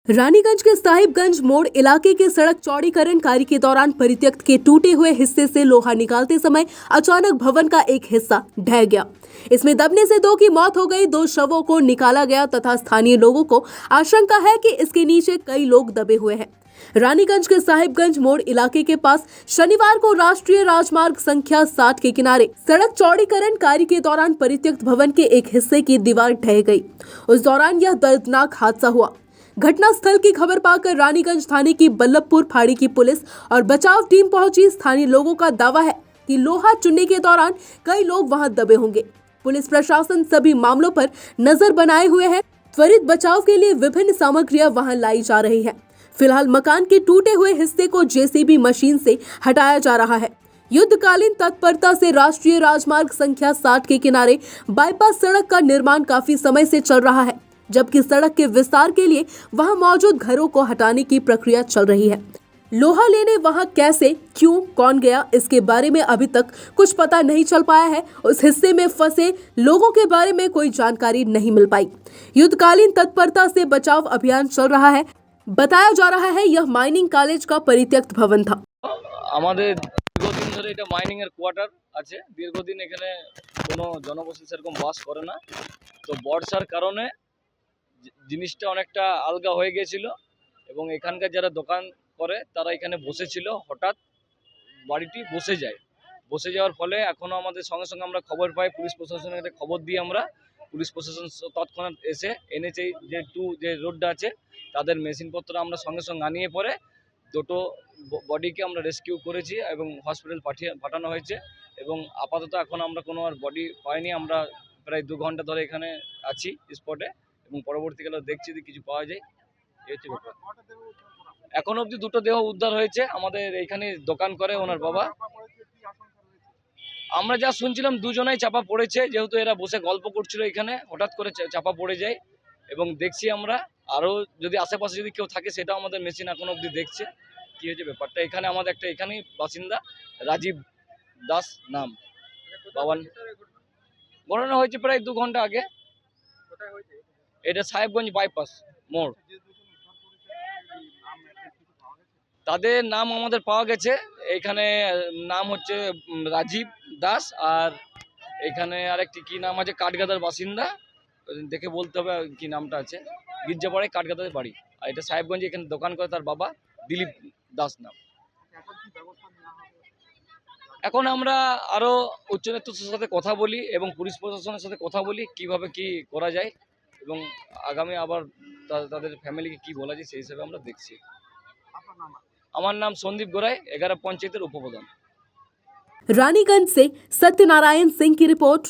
रानीगंज के साहिबगंज मोड़ इलाके के सड़क चौड़ीकरण कार्य के दौरान परित्यक्त के टूटे हुए हिस्से से लोहा निकालते समय अचानक भवन का एक हिस्सा ढह गया। इसमें दबने से 2 की मौत हो गई। 2 शवों को निकाला गया तथा स्थानीय लोगों को आशंका है कि इसके नीचे कई लोग दबे हुए हैं। रानीगंज के साहिबगंज मोड़ इलाके के पास शनिवार को राष्ट्रीय राजमार्ग संख्या 60 के किनारे सड़क चौड़ीकरण कार्य के दौरान परित्यक्त भवन के एक हिस्से की दीवार ढह गई। उस दौरान यह दर्दनाक हादसा हुआ। घटनास्थल की खबर पाकर रानीगंज थाने की बल्लभपुर फाड़ी की पुलिस और बचाव टीम पहुंची। स्थानीय लोगों का दावा है कि लोहा चुनने के दौरान कई लोग वहां दबे होंगे। पुलिस प्रशासन सभी मामलों पर नजर बनाए हुए है। त्वरित बचाव के लिए विभिन्न सामग्रियां वहां लाई जा रही है। फिलहाल मकान के टूटे हुए हिस्से को जेसीबी मशीन से हटाया जा रहा है। युद्धकालीन तत्परता से राष्ट्रीय राजमार्ग संख्या 60 के किनारे बाईपास सड़क का निर्माण काफी समय से चल रहा है, जबकि सड़क के विस्तार के लिए वहां मौजूद घरों को हटाने की प्रक्रिया चल रही है। लोहा लेने वहां कैसे, क्यों, कौन गया, इसके बारे में अभी तक कुछ पता नहीं चल पाया है। उस हिस्से में फंसे लोगों के बारे में कोई जानकारी नहीं मिल पाई। युद्धकालीन तत्परता से बचाव अभियान चल रहा है। बताया जा रहा है यह माइनिंग कॉलेज का परित्यक्त भवन था। আমাদের দীর্ঘদিন ধরে এটা মাইনিং এর কোয়ার্টার আছে। দীর্ঘদিন এখানে কোনো জনবসতি সেরকম বাস করে না। তো বর্ষার কারণে জিনিসটা অনেকটা আলগা হয়ে গিয়েছিল এবং এখানকার যারা দোকান করে তারা এখানে বসেছিল। হঠাৎ বাড়িটি বসে যাওয়ার ফলে এখনো আমাদের সঙ্গে সঙ্গে আমরা খবর পাই, পুলিশ প্রশাসনের কাছে খবর দিই আমরা। পুলিশ প্রশাসন তৎক্ষণাৎ এসে এনএচএ যে রোডটা আছে তাদের মেশিনপত্র আমরা সঙ্গে সঙ্গে আনিয়ে পরে দুটো বডিকে আমরা রেস্কিউ করেছি এবং হসপিটাল পাঠানো হয়েছে এবং আপাতত এখন আমরা কোনো আর বডি পাইনি। আমরা প্রায় 2 ঘন্টা ধরে এখানে আছি স্পটে এবং পরবর্তীকালে দেখছি যে কিছু পাওয়া যায়। এই হচ্ছে ব্যাপার। এখন অবধি 2টো দেহ উদ্ধার হয়েছে। আমাদের এইখানে দোকান করে ওনার বাবা। আমরা যা শুনছিলাম 2 জনাই চাপা পড়েছে, যেহেতু এরা বসে গল্প করছিল এখানে, হঠাৎ করে চাপা পড়ে যায় এবং দেখছি আমরা আরও যদি আশেপাশে যদি কেউ থাকে সেটাও আমাদের মেশিন এখন অবধি দেখছে কি হয়েছে ব্যাপারটা। এখানে আমাদের একটা এখানেই বাসিন্দা রাজীব দাস নাম বাবান। ঘটনা হয়েছে প্রায় 2 ঘন্টা আগে। এটা সাহেবগঞ্জ বাইপাস মোড়। তাদের নাম আমাদের পাওয়া গেছে। এখানে নাম হচ্ছে রাজীব দাস আর এখানে আরেকটি কি নাম আছে, কাঠগাদার বাসিন্দা। দেখে বলতে হবে কি নামটা আছে। গির্জাপাড়ায় কাঠগাদার বাড়ি। আর এটা সাহেবগঞ্জে এখানে দোকান করে তার বাবা দিলীপ দাস নাম। এখন আমরা আরো উচ্চ নেতৃত্বের সাথে কথা বলি এবং পুলিশ প্রশাসনের সাথে কথা বলি কিভাবে কি করা যায় এবং আগামী আবার তাদের ফ্যামিলিকে কি বলা যায় সেই হিসাবে আমরা দেখছি। আমার নাম সন্দীপ গোরাই, 11 पंचायत उपप्रधान। रानीगंज से सत्यनारायण सिंह की रिपोर्ट।